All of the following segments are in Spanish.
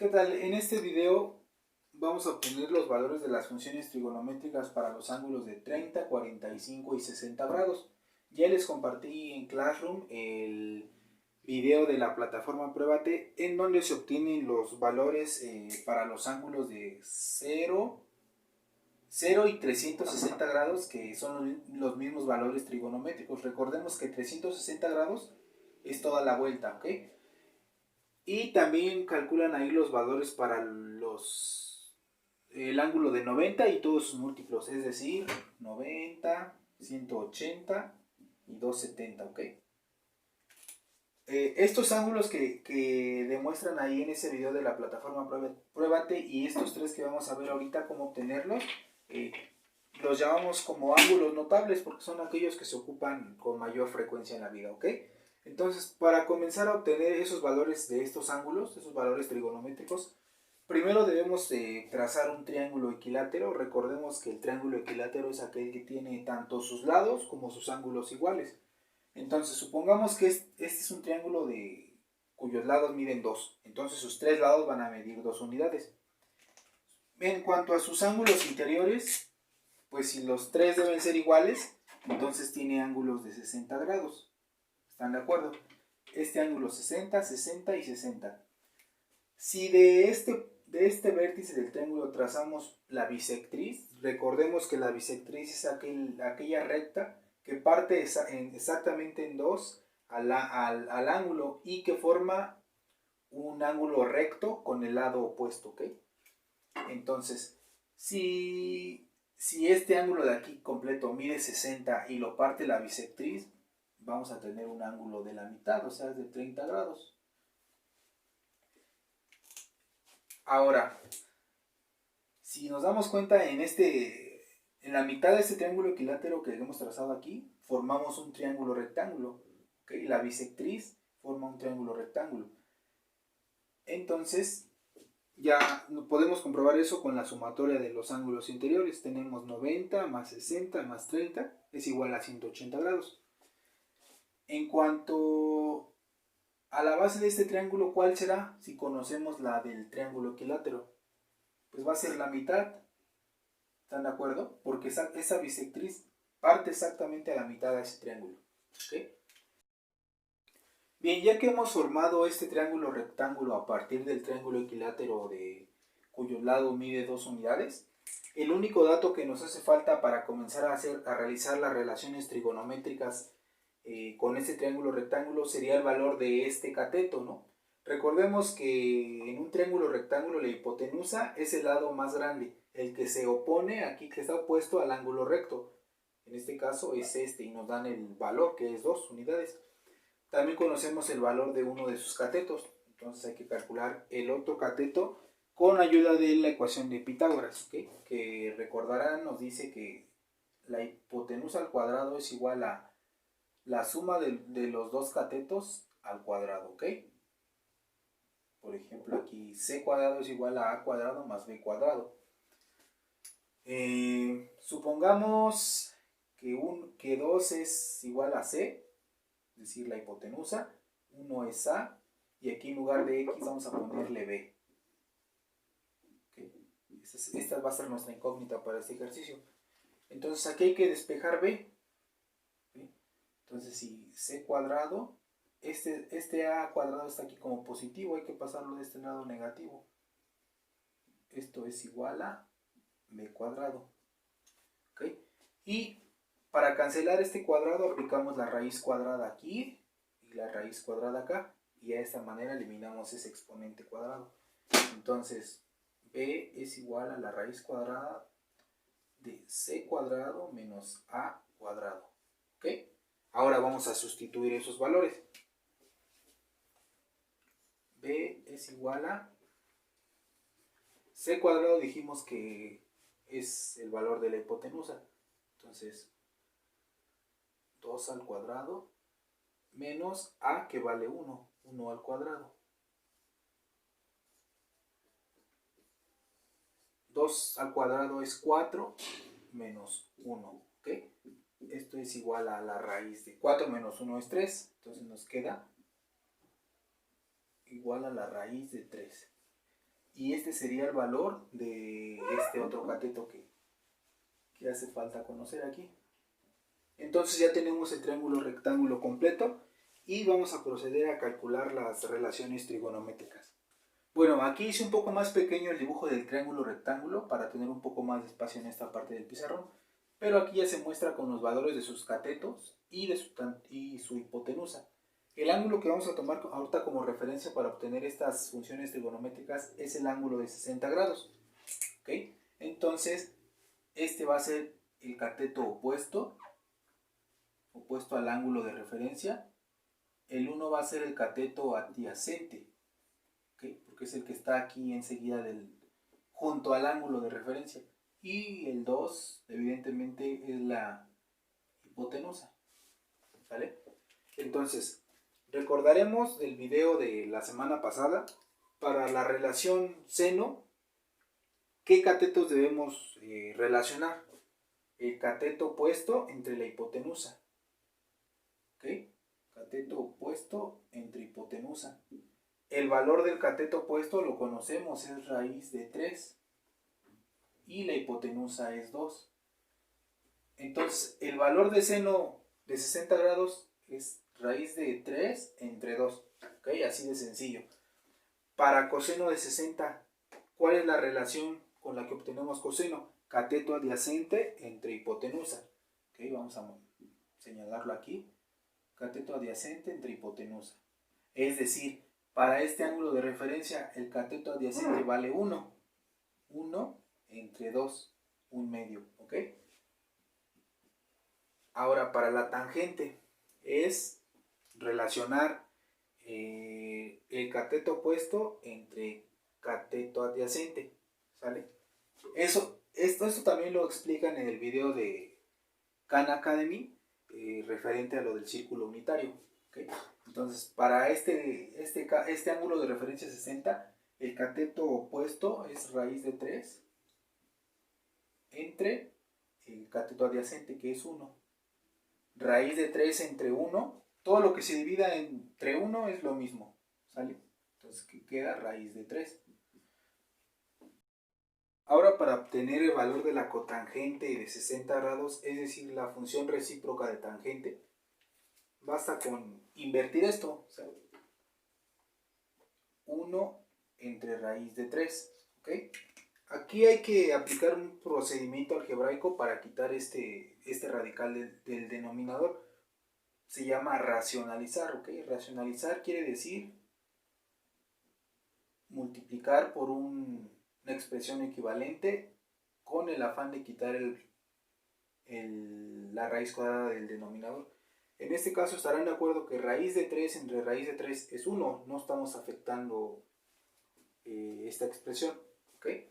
¿Qué tal? En este video vamos a obtener los valores de las funciones trigonométricas para los ángulos de 30, 45 y 60 grados. Ya les compartí en Classroom el video de la plataforma Pruébate en donde se obtienen los valores para los ángulos de 0 y 360 grados, que son los mismos valores trigonométricos. Recordemos que 360 grados es toda la vuelta, ¿ok? Y también calculan ahí los valores para el ángulo de 90 y todos sus múltiplos, es decir, 90, 180 y 270, ¿ok? Estos ángulos que demuestran ahí en ese video de la plataforma Pruébate y estos tres que vamos a ver ahorita cómo obtenerlos, los llamamos como ángulos notables porque son aquellos que se ocupan con mayor frecuencia en la vida, ¿ok? Entonces, para comenzar a obtener esos valores de estos ángulos, esos valores trigonométricos, primero debemos trazar un triángulo equilátero. Recordemos que el triángulo equilátero es aquel que tiene tanto sus lados como sus ángulos iguales. Entonces, supongamos que este es un triángulo cuyos lados miden 2. Entonces, sus tres lados van a medir 2 unidades. En cuanto a sus ángulos interiores, pues si los tres deben ser iguales, entonces tiene ángulos de 60 grados. ¿Están de acuerdo? Este ángulo 60, 60 y 60. Si de este vértice del triángulo trazamos la bisectriz, recordemos que la bisectriz es aquella recta que parte exactamente en dos al ángulo y que forma un ángulo recto con el lado opuesto, ¿ok? Entonces, si este ángulo de aquí completo mide 60 y lo parte la bisectriz, vamos a tener un ángulo de la mitad, o sea, de 30 grados. Ahora, si nos damos cuenta en la mitad de este triángulo equilátero que hemos trazado aquí, formamos un triángulo rectángulo, ¿okay? La bisectriz forma un triángulo rectángulo. Entonces, ya podemos comprobar eso con la sumatoria de los ángulos interiores. Tenemos 90 más 60 más 30 es igual a 180 grados. En cuanto a la base de este triángulo, ¿cuál será? Si conocemos la del triángulo equilátero, pues va a ser la mitad. ¿Están de acuerdo? Porque esa bisectriz parte exactamente a la mitad de ese triángulo. ¿Okay? Bien, ya que hemos formado este triángulo rectángulo a partir del triángulo equilátero cuyo lado mide 2 unidades, el único dato que nos hace falta para comenzar a realizar las relaciones trigonométricas con este triángulo rectángulo sería el valor de este cateto, ¿no? Recordemos que en un triángulo rectángulo la hipotenusa es el lado más grande, el que se opone aquí, que está opuesto al ángulo recto. En este caso es este y nos dan el valor que es 2 unidades. También conocemos el valor de uno de sus catetos, entonces hay que calcular el otro cateto con ayuda de la ecuación de Pitágoras, ¿okay? Que recordarán, nos dice que la hipotenusa al cuadrado es igual a la suma de los dos catetos al cuadrado, ¿ok? Por ejemplo, aquí c cuadrado es igual a cuadrado más b cuadrado. Supongamos que 2 es igual a c, es decir, la hipotenusa, 1 es a, y aquí en lugar de x vamos a ponerle b. ¿Okay? Esta va a ser nuestra incógnita para este ejercicio. Entonces aquí hay que despejar b. ¿Okay? Entonces si c cuadrado, este a cuadrado está aquí como positivo, hay que pasarlo de este lado negativo. Esto es igual a b cuadrado. ¿Okay? Y para cancelar este cuadrado aplicamos la raíz cuadrada aquí y la raíz cuadrada acá, y de esta manera eliminamos ese exponente cuadrado. Entonces b es igual a la raíz cuadrada de c cuadrado menos a cuadrado. ¿Ok? Ahora vamos a sustituir esos valores. B es igual a c cuadrado, dijimos que es el valor de la hipotenusa. Entonces 2 al cuadrado menos a, que vale 1, 1 al cuadrado. 2 al cuadrado es 4 menos 1, ¿ok? Esto es igual a la raíz de 4 menos 1 es 3, entonces nos queda igual a la raíz de 3. y este sería el valor de este otro cateto que hace falta conocer aquí. Entonces ya tenemos el triángulo rectángulo completo y vamos a proceder a calcular las relaciones trigonométricas. Bueno, aquí hice un poco más pequeño el dibujo del triángulo rectángulo para tener un poco más de espacio en esta parte del pizarrón, pero aquí ya se muestra con los valores de sus catetos y su hipotenusa. El ángulo que vamos a tomar ahorita como referencia para obtener estas funciones trigonométricas es el ángulo de 60 grados. ¿Okay? Entonces, este va a ser el cateto opuesto al ángulo de referencia. El 1 va a ser el cateto adyacente, ¿okay? Porque es el que está aquí enseguida junto al ángulo de referencia. Y el 2, evidentemente, es la hipotenusa. ¿Vale? Entonces, recordaremos del video de la semana pasada, para la relación seno, ¿qué catetos debemos relacionar? El cateto opuesto entre la hipotenusa. ¿Ok? Cateto opuesto entre hipotenusa. El valor del cateto opuesto lo conocemos, es raíz de 3. Y la hipotenusa es 2. Entonces, el valor de seno de 60 grados es raíz de 3 entre 2. ¿Ok? Así de sencillo. Para coseno de 60, ¿cuál es la relación con la que obtenemos coseno? Cateto adyacente entre hipotenusa. ¿Ok? Vamos a señalarlo aquí. Cateto adyacente entre hipotenusa. Es decir, para este ángulo de referencia, el cateto adyacente vale 1. 1 entre 2, 1/2. ¿Ok? Ahora, para la tangente, es relacionar el cateto opuesto entre cateto adyacente. ¿Sale? Esto también lo explican en el video de Khan Academy, referente a lo del círculo unitario. ¿Okay? Entonces, para este ángulo de referencia 60, el cateto opuesto es raíz de 3 entre el cateto adyacente, que es 1. Raíz de 3 entre 1, todo lo que se divida entre 1 es lo mismo. ¿Sale? Entonces, ¿qué queda? Raíz de 3. Ahora, para obtener el valor de la cotangente de 60 grados, es decir, la función recíproca de tangente, basta con invertir esto. O sea, 1 entre raíz de 3. ¿Okay? Aquí hay que aplicar un procedimiento algebraico para quitar este radical del denominador. Se llama racionalizar. ¿Okay? Racionalizar quiere decir multiplicar por una expresión equivalente con el afán de quitar la raíz cuadrada del denominador. En este caso estarán de acuerdo que raíz de 3 entre raíz de 3 es 1. No estamos afectando esta expresión. ¿Okay?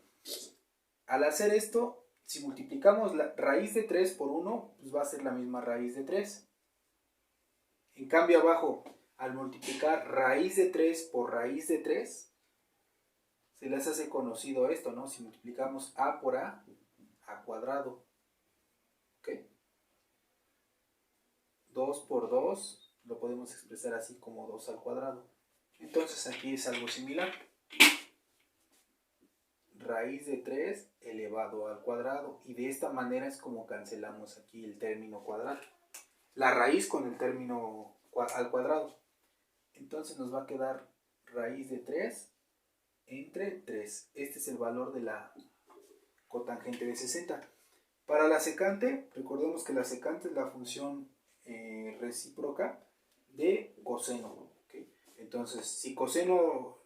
Al hacer esto, si multiplicamos la raíz de 3 por 1, pues va a ser la misma raíz de 3. En cambio abajo, al multiplicar raíz de 3 por raíz de 3, se les hace conocido esto, ¿no? Si multiplicamos a por a cuadrado. ¿Ok? 2 por 2 lo podemos expresar así como 2 al cuadrado. Entonces aquí es algo similar. Raíz de 3 elevado al cuadrado. Y de esta manera es como cancelamos aquí el término cuadrado. La raíz con el término al cuadrado. Entonces nos va a quedar raíz de 3 entre 3. Este es el valor de la cotangente de 60. Para la secante, recordemos que la secante es la función recíproca de coseno. ¿Okay? Entonces, si coseno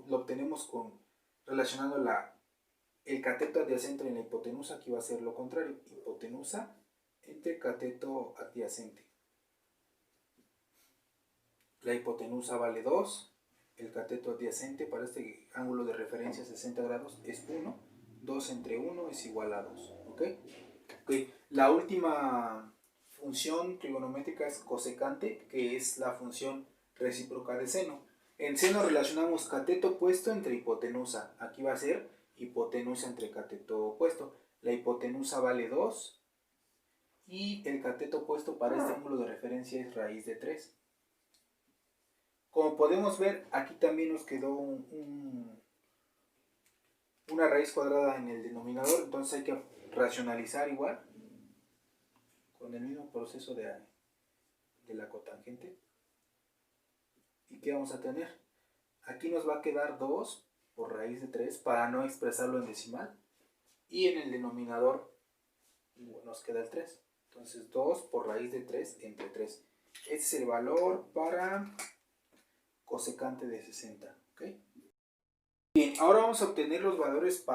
lo obtenemos relacionando el cateto adyacente en la hipotenusa, aquí va a ser lo contrario. Hipotenusa entre cateto adyacente. La hipotenusa vale 2. El cateto adyacente para este ángulo de referencia 60 grados es 1. 2 entre 1 es igual a 2. ¿Okay? Okay. La última función trigonométrica es cosecante, que es la función recíproca de seno. En seno relacionamos cateto opuesto entre hipotenusa. Aquí va a ser hipotenusa entre cateto opuesto. La hipotenusa vale 2 y el cateto opuesto para este ángulo de referencia es raíz de 3. Como podemos ver, aquí también nos quedó una raíz cuadrada en el denominador, entonces hay que racionalizar igual con el mismo proceso de la cotangente. ¿Y qué vamos a tener? Aquí nos va a quedar 2 por raíz de 3 para no expresarlo en decimal. Y en el denominador nos queda el 3. Entonces 2 por raíz de 3 entre 3. Este es el valor para cosecante de 60. ¿Okay? Bien, ahora vamos a obtener los valores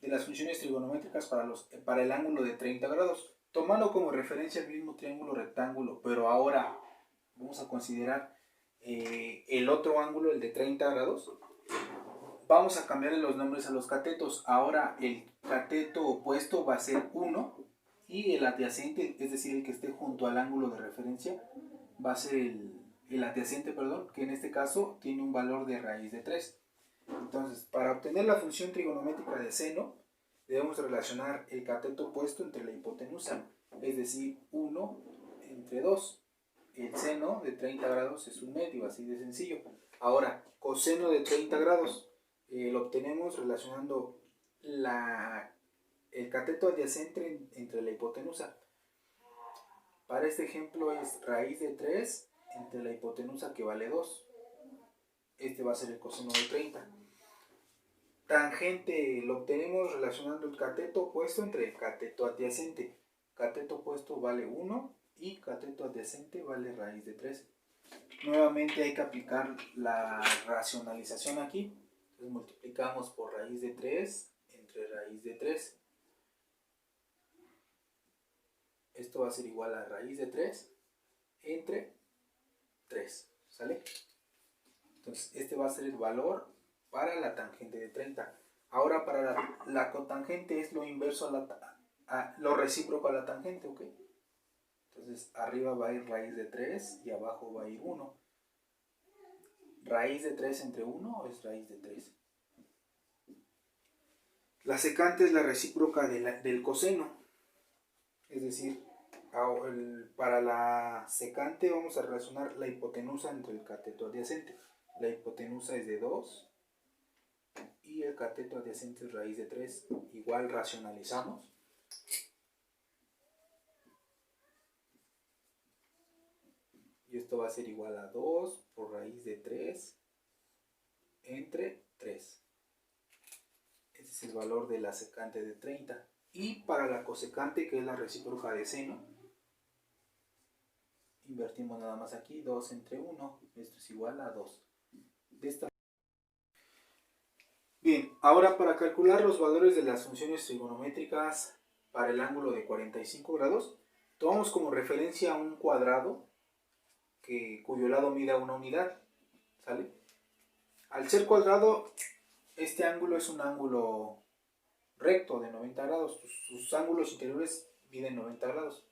de las funciones trigonométricas para el ángulo de 30 grados. Tomando como referencia el mismo triángulo rectángulo, pero ahora vamos a considerar el otro ángulo, el de 30 grados. Vamos a cambiarle los nombres a los catetos. Ahora el cateto opuesto va a ser 1 y el adyacente, es decir, el que esté junto al ángulo de referencia, va a ser el adyacente, perdón, que en este caso tiene un valor de raíz de 3. Entonces, para obtener la función trigonométrica de seno, debemos relacionar el cateto opuesto entre la hipotenusa, es decir, 1 entre 2. El seno de 30 grados es un medio, así de sencillo. Ahora, coseno de 30 grados lo obtenemos relacionando el cateto adyacente entre la hipotenusa. Para este ejemplo es raíz de 3 entre la hipotenusa, que vale 2. Este va a ser el coseno de 30. Tangente lo obtenemos relacionando el cateto opuesto entre el cateto adyacente. Cateto opuesto vale 1 y cateto adyacente vale raíz de 3. Nuevamente hay que aplicar la racionalización aquí. Entonces multiplicamos por raíz de 3 entre raíz de 3. Esto va a ser igual a raíz de 3 entre 3. ¿Sale? Entonces este va a ser el valor para la tangente de 30. Ahora para la cotangente es lo inverso lo recíproco a la tangente, ¿ok? Entonces arriba va a ir raíz de 3 y abajo va a ir 1. Raíz de 3 entre 1 es raíz de 3. La secante es la recíproca del coseno. Es decir, para la secante vamos a relacionar la hipotenusa entre el cateto adyacente. La hipotenusa es de 2 y el cateto adyacente es raíz de 3. Igual racionalizamos. Y esto va a ser igual a 2 por raíz de 3 entre 3. Ese es el valor de la secante de 30. Y para la cosecante, que es la recíproca de seno, invertimos nada más aquí, 2 entre 1. Esto es igual a 2. Bien, ahora para calcular los valores de las funciones trigonométricas para el ángulo de 45 grados, tomamos como referencia un cuadrado cuyo lado mida una unidad. ¿Sale? Al ser cuadrado, este ángulo es un ángulo recto de 90 grados. Sus ángulos interiores miden 90 grados.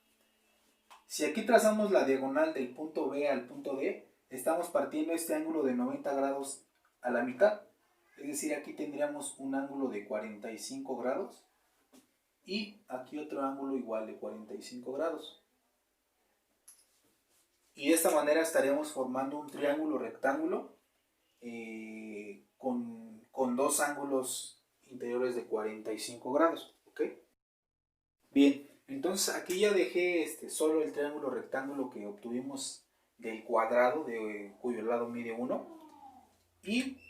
Si aquí trazamos la diagonal del punto B al punto D, estamos partiendo este ángulo de 90 grados a la mitad. Es decir, aquí tendríamos un ángulo de 45 grados y aquí otro ángulo igual de 45 grados. Y de esta manera estaríamos formando un triángulo rectángulo con dos ángulos interiores de 45 grados. ¿Ok? Bien, entonces aquí ya dejé solo el triángulo rectángulo que obtuvimos del cuadrado cuyo lado mide 1. Y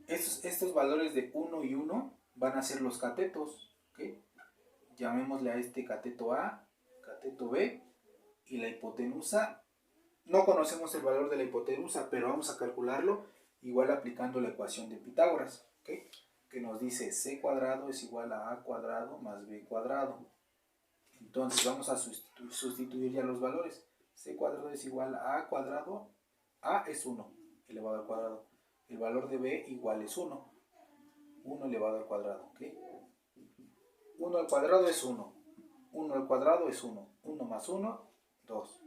estos valores de 1 y 1 van a ser los catetos. ¿Okay? Llamémosle a este cateto A, cateto B, y la hipotenusa. No conocemos el valor de la hipotenusa, pero vamos a calcularlo igual aplicando la ecuación de Pitágoras, ¿okay? Que nos dice c cuadrado es igual a a cuadrado más b cuadrado. Entonces vamos a sustituir ya los valores. C cuadrado es igual a cuadrado, a es 1 elevado al cuadrado. El valor de b igual es 1, 1 elevado al cuadrado. ¿Okay? 1 al cuadrado es 1, 1 al cuadrado es 1, 1 más 1, 2.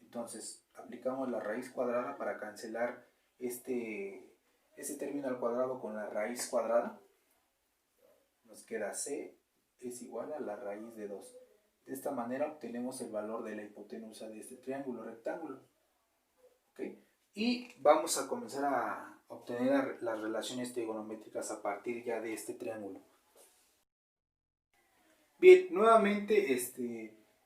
Entonces aplicamos la raíz cuadrada para cancelar ese término al cuadrado con la raíz cuadrada. Nos queda c es igual a la raíz de 2. De esta manera obtenemos el valor de la hipotenusa de este triángulo rectángulo. ¿Okay? Y vamos a comenzar a obtener las relaciones trigonométricas a partir ya de este triángulo. Bien, nuevamente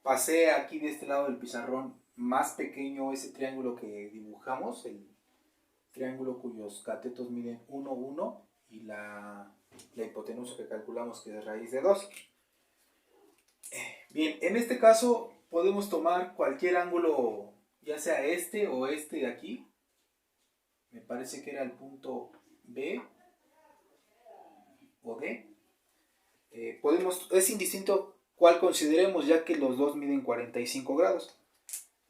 pasé aquí de este lado del pizarrón más pequeño ese triángulo que dibujamos, el triángulo cuyos catetos miden 1, 1 y la hipotenusa que calculamos que es raíz de 2. Bien, en este caso podemos tomar cualquier ángulo, ya sea este o este de aquí. Me parece que era el punto B o D. Es indistinto cuál consideremos, ya que los dos miden 45 grados.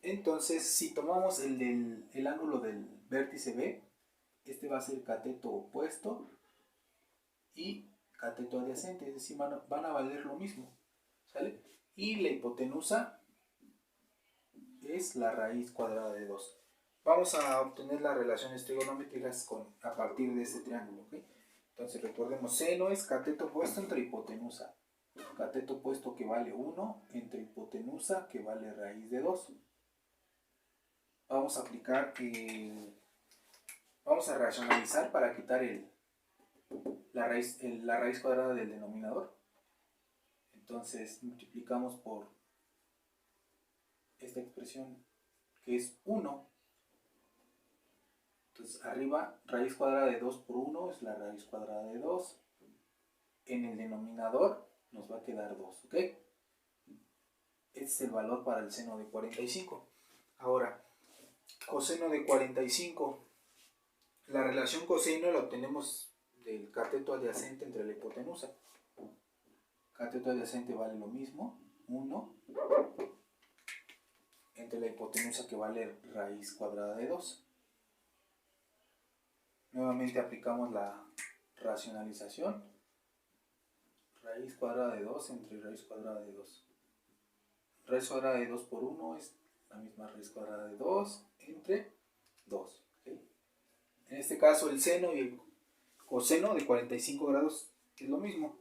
Entonces, si tomamos el ángulo del vértice B, este va a ser cateto opuesto y cateto adyacente, es decir, van a valer lo mismo, ¿sale? Y la hipotenusa es la raíz cuadrada de 2. Vamos a obtener las relaciones trigonométricas a partir de este triángulo, ¿ok? Entonces recordemos, seno es cateto opuesto entre hipotenusa. Cateto opuesto que vale 1 entre hipotenusa que vale raíz de 2. Vamos a aplicar, vamos a racionalizar para quitar la raíz cuadrada del denominador. Entonces multiplicamos por esta expresión que es 1. Entonces arriba raíz cuadrada de 2 por 1 es la raíz cuadrada de 2. En el denominador nos va a quedar 2, ¿ok? Este es el valor para el seno de 45. Ahora, coseno de 45. La relación coseno la obtenemos del cateto adyacente entre la hipotenusa. Cateto adyacente vale lo mismo, 1, entre la hipotenusa que vale raíz cuadrada de 2. Nuevamente aplicamos la racionalización. Raíz cuadrada de 2 entre raíz cuadrada de 2. Raíz cuadrada de 2 por 1 es la misma raíz cuadrada de 2 entre 2. ¿Okay? En este caso el seno y el coseno de 45 grados es lo mismo.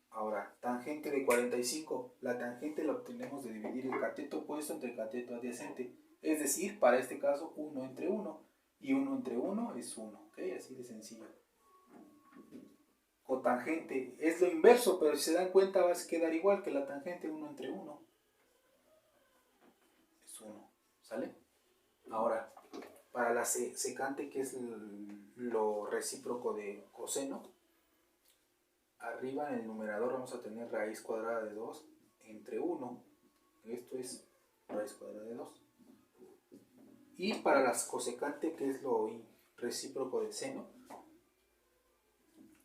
Ahora, tangente de 45. La tangente la obtenemos de dividir el cateto opuesto entre el cateto adyacente. Es decir, para este caso 1 entre 1. Y 1 entre 1 es 1. ¿Okay? Así de sencillo. Cotangente es lo inverso, pero si se dan cuenta va a quedar igual que la tangente 1 entre 1. Es 1. ¿Sale? Ahora, para la secante, que es lo recíproco de coseno, arriba en el numerador vamos a tener raíz cuadrada de 2 entre 1. Esto es raíz cuadrada de 2. Y para la cosecante, que es lo recíproco de seno,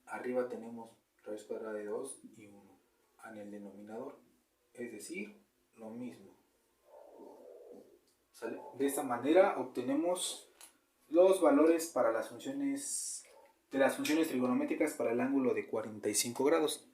arriba tenemos raíz cuadrada de 2 y 1 en el denominador. Es decir, lo mismo. ¿Sale? De esta manera obtenemos los valores para las funciones trigonométricas para el ángulo de 45 grados.